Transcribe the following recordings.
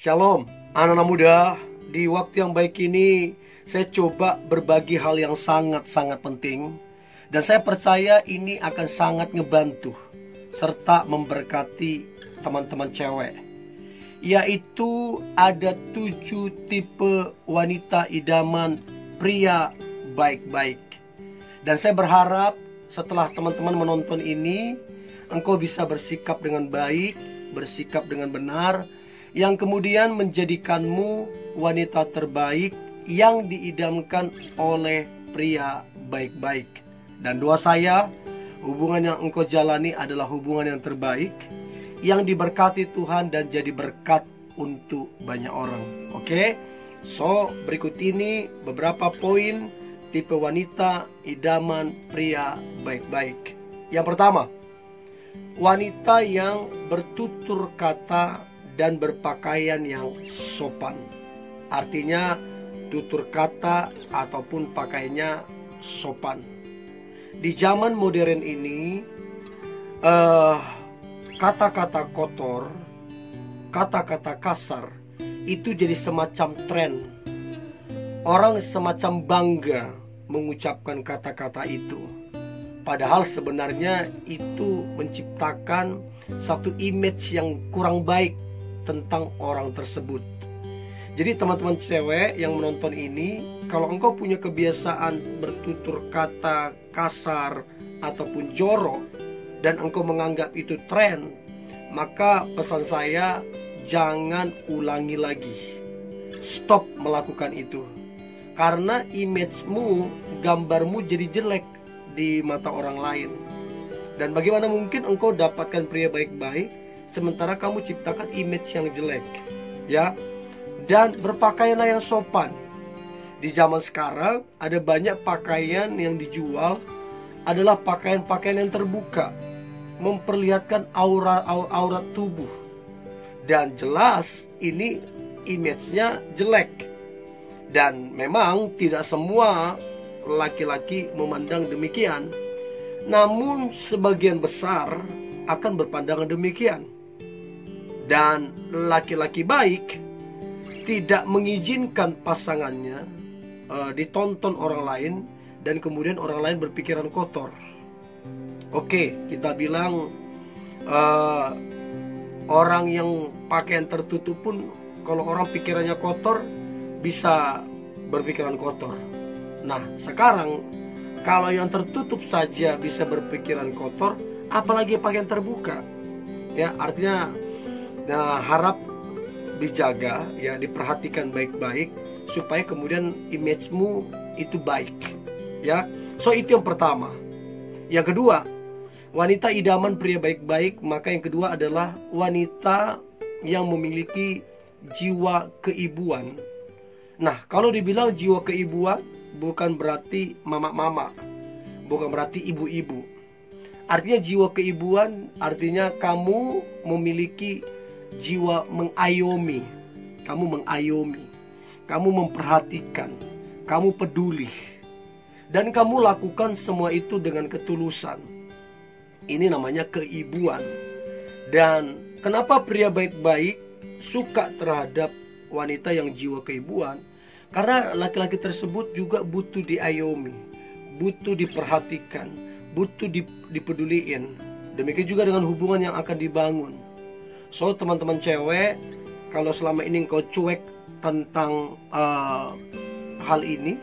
Shalom, anak-anak muda. Di waktu yang baik ini, saya coba berbagi hal yang sangat-sangat penting. Dan saya percaya ini akan sangat ngebantu serta memberkati teman-teman cewek. Yaitu ada 7 tipe wanita idaman pria baik-baik. Dan saya berharap setelah teman-teman menonton ini, engkau bisa bersikap dengan baik, bersikap dengan benar, yang kemudian menjadikanmu wanita terbaik yang diidamkan oleh pria baik-baik. Dan doa saya, hubungan yang engkau jalani adalah hubungan yang terbaik, yang diberkati Tuhan dan jadi berkat untuk banyak orang. Oke? So, berikut ini beberapa poin tipe wanita idaman pria baik-baik. Yang pertama, wanita yang bertutur kata dan berpakaian yang sopan. Artinya tutur kata ataupun pakaiannya sopan. Di zaman modern ini, kata-kata kotor, kata-kata kasar itu jadi semacam tren. Orang semacam bangga mengucapkan kata-kata itu. Padahal sebenarnya itu menciptakan satu image yang kurang baik tentang orang tersebut. Jadi teman-teman cewek yang menonton ini, kalau engkau punya kebiasaan bertutur kata kasar ataupun jorok dan engkau menganggap itu tren, maka pesan saya, jangan ulangi lagi. Stop melakukan itu. Karena image-mu, gambarmu jadi jelek di mata orang lain. Dan bagaimana mungkin engkau dapatkan pria baik-baik sementara kamu ciptakan image yang jelek, ya? Dan berpakaianlah yang sopan. Di zaman sekarang ada banyak pakaian yang dijual adalah pakaian-pakaian yang terbuka, memperlihatkan aurat tubuh. Dan jelas ini image-nya jelek. Dan memang tidak semua laki-laki memandang demikian. Namun sebagian besar akan berpandangan demikian. Dan laki-laki baik tidak mengizinkan pasangannya ditonton orang lain dan kemudian orang lain berpikiran kotor. Oke, kita bilang orang yang pakaian tertutup pun kalau orang pikirannya kotor bisa berpikiran kotor. Nah, sekarang kalau yang tertutup saja bisa berpikiran kotor, apalagi pakaian terbuka. Ya, artinya harap dijaga, ya, diperhatikan baik-baik supaya kemudian image-mu itu baik. Ya. So itu yang pertama. Yang kedua, wanita idaman pria baik-baik, maka yang kedua adalah wanita yang memiliki jiwa keibuan. Nah, kalau dibilang jiwa keibuan, bukan berarti mama-mama, bukan berarti ibu-ibu. Artinya jiwa keibuan, artinya kamu memiliki jiwa mengayomi. Kamu mengayomi, kamu memperhatikan, kamu peduli, dan kamu lakukan semua itu dengan ketulusan. Ini namanya keibuan. Dan kenapa pria baik-baik suka terhadap wanita yang jiwa keibuan? Karena laki-laki tersebut juga butuh diayomi, butuh diperhatikan, butuh dipeduliin. Demikian juga dengan hubungan yang akan dibangun. So teman-teman cewek, kalau selama ini engkau cuek tentang hal ini,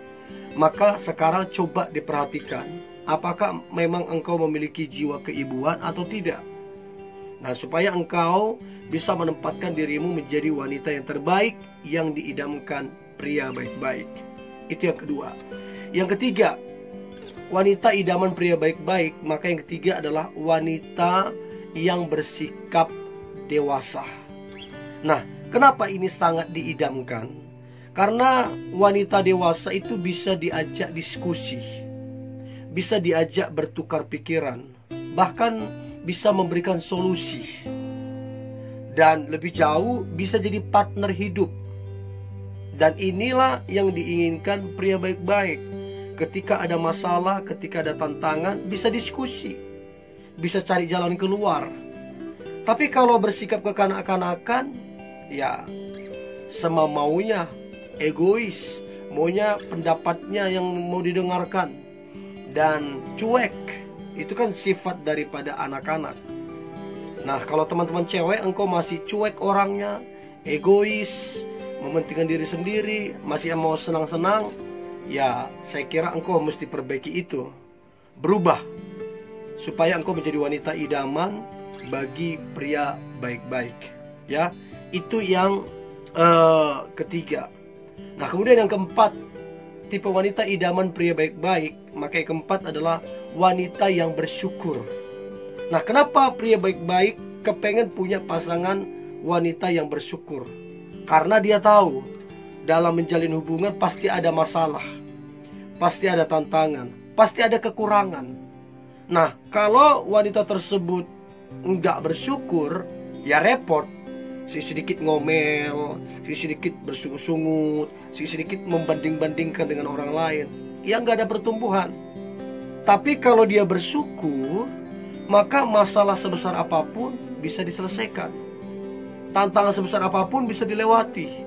maka sekarang coba diperhatikan, apakah memang engkau memiliki jiwa keibuan atau tidak. Nah, supaya engkau bisa menempatkan dirimu menjadi wanita yang terbaik yang diidamkan pria baik-baik. Itu yang kedua. Yang ketiga, wanita idaman pria baik-baik, maka yang ketiga adalah wanita yang bersikap dewasa. Nah, kenapa ini sangat diidamkan? Karena wanita dewasa itu bisa diajak diskusi, bisa diajak bertukar pikiran, bahkan bisa memberikan solusi, dan lebih jauh bisa jadi partner hidup. Dan inilah yang diinginkan pria baik-baik. Ketika ada masalah, ketika ada tantangan, bisa diskusi, bisa cari jalan keluar. Tapi kalau bersikap kekanak-kanakan, ya semau-maunya, egois, maunya pendapatnya yang mau didengarkan, dan cuek. Itu kan sifat daripada anak-anak. Nah, kalau teman-teman cewek, engkau masih cuek orangnya, egois, mementingkan diri sendiri, masih mau senang-senang, ya saya kira engkau mesti perbaiki itu. Berubah supaya engkau menjadi wanita idaman bagi pria baik-baik. Ya, itu yang ketiga. Nah, kemudian yang keempat, tipe wanita idaman pria baik-baik, maka yang keempat adalah wanita yang bersyukur. Nah, kenapa pria baik-baik kepengen punya pasangan wanita yang bersyukur? Karena dia tahu dalam menjalin hubungan pasti ada masalah, pasti ada tantangan, pasti ada kekurangan. Nah, kalau wanita tersebut enggak bersyukur, ya repot. Si sedikit ngomel, si sedikit bersungut-sungut, si sedikit membanding-bandingkan dengan orang lain, ya enggak ada pertumbuhan. Tapi kalau dia bersyukur, maka masalah sebesar apapun bisa diselesaikan, tantangan sebesar apapun bisa dilewati.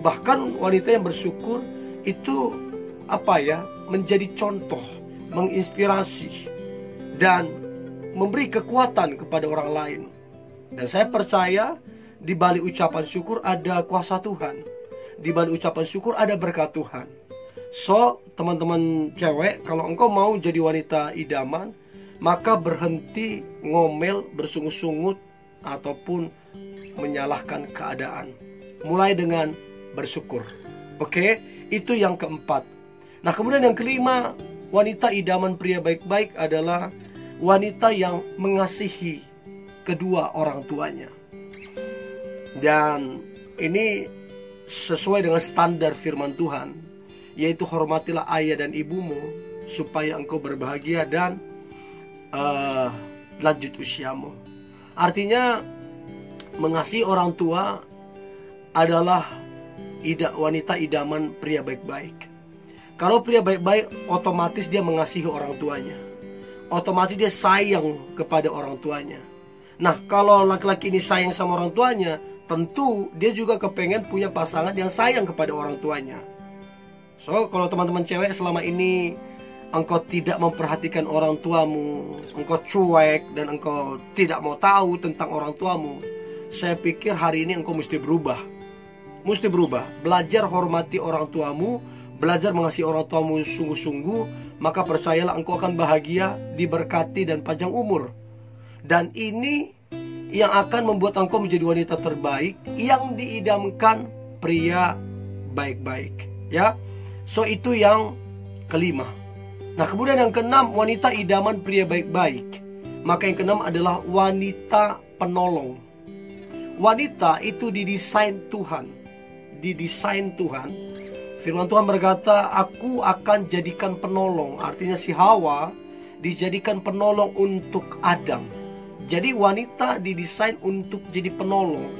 Bahkan wanita yang bersyukur itu menjadi contoh, menginspirasi, dan memberi kekuatan kepada orang lain. Dan saya percaya di balik ucapan syukur ada kuasa Tuhan, di balik ucapan syukur ada berkat Tuhan. So, teman-teman cewek, kalau engkau mau jadi wanita idaman, maka berhenti ngomel, bersungut-sungut, ataupun menyalahkan keadaan. Mulai dengan bersyukur. Oke, itu yang keempat. Nah, kemudian yang kelima, wanita idaman pria baik-baik adalah wanita yang mengasihi kedua orang tuanya. Dan ini sesuai dengan standar firman Tuhan, yaitu hormatilah ayah dan ibumu supaya engkau berbahagia dan lanjut usiamu. Artinya mengasihi orang tua adalah wanita idaman pria baik-baik. Kalau pria baik-baik, otomatis dia mengasihi orang tuanya, otomatis dia sayang kepada orang tuanya. Nah, kalau laki-laki ini sayang sama orang tuanya, tentu dia juga kepengen punya pasangan yang sayang kepada orang tuanya. So, kalau teman-teman cewek selama ini engkau tidak memperhatikan orang tuamu, engkau cuek, dan engkau tidak mau tahu tentang orang tuamu, saya pikir hari ini engkau mesti berubah. Mesti berubah. Belajar hormati orang tuamu, belajar mengasihi orang tuamu sungguh-sungguh, maka percayalah engkau akan bahagia, diberkati, dan panjang umur. Dan ini yang akan membuat engkau menjadi wanita terbaik yang diidamkan pria baik-baik. Ya, so itu yang kelima. Nah, kemudian yang keenam, wanita idaman pria baik-baik. Maka yang keenam adalah wanita penolong. Wanita itu didesain Tuhan. Didesain Tuhan. Firman Tuhan berkata, aku akan jadikan penolong. Artinya si Hawa dijadikan penolong untuk Adam. Jadi wanita didesain untuk jadi penolong.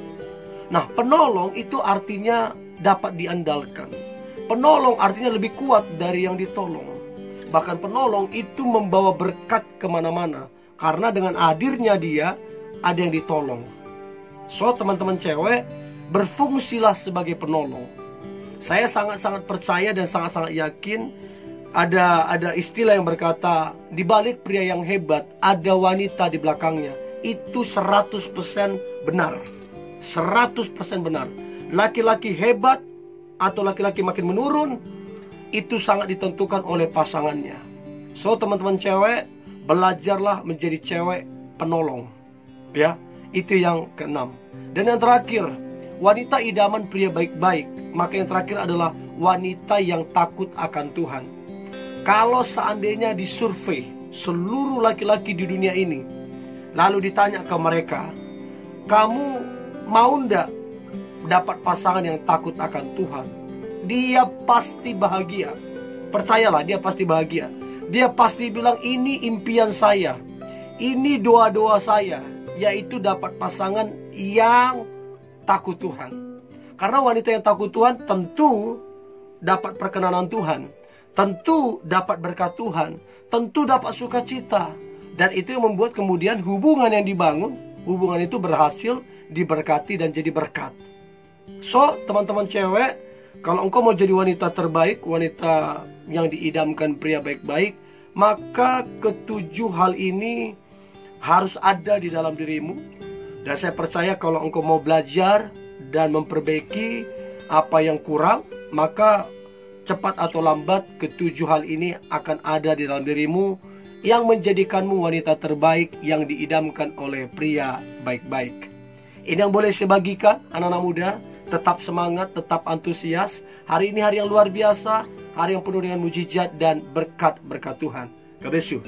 Nah, penolong itu artinya dapat diandalkan. Penolong artinya lebih kuat dari yang ditolong. Bahkan penolong itu membawa berkat kemana-mana, karena dengan hadirnya dia ada yang ditolong. So, teman-teman cewek, berfungsilah sebagai penolong. Saya sangat-sangat percaya dan sangat-sangat yakin ada istilah yang berkata, di balik pria yang hebat ada wanita di belakangnya. Itu 100% benar. 100% benar. Laki-laki hebat atau laki-laki makin menurun, itu sangat ditentukan oleh pasangannya. So, teman-teman cewek, belajarlah menjadi cewek penolong. Ya, itu yang keenam. Dan yang terakhir, wanita idaman pria baik-baik. Maka yang terakhir adalah wanita yang takut akan Tuhan. Kalau seandainya disurvei seluruh laki-laki di dunia ini, lalu ditanya ke mereka, kamu mau ndak dapat pasangan yang takut akan Tuhan? Dia pasti bahagia. Percayalah, dia pasti bahagia. Dia pasti bilang, ini impian saya, ini doa-doa saya, yaitu dapat pasangan yang takut Tuhan. Karena wanita yang takut Tuhan tentu dapat perkenanan Tuhan, tentu dapat berkat Tuhan, tentu dapat sukacita. Dan itu yang membuat kemudian hubungan yang dibangun, hubungan itu berhasil, diberkati, dan jadi berkat. So, teman-teman cewek, kalau engkau mau jadi wanita terbaik, wanita yang diidamkan pria baik-baik, maka ketujuh hal ini harus ada di dalam dirimu. Dan saya percaya kalau engkau mau belajar dan memperbaiki apa yang kurang, maka cepat atau lambat ketujuh hal ini akan ada di dalam dirimu, yang menjadikanmu wanita terbaik yang diidamkan oleh pria baik-baik. Ini yang boleh saya bagikan, anak-anak muda. Tetap semangat, tetap antusias. Hari ini hari yang luar biasa, hari yang penuh dengan mujizat dan berkat-berkat Tuhan. God bless you.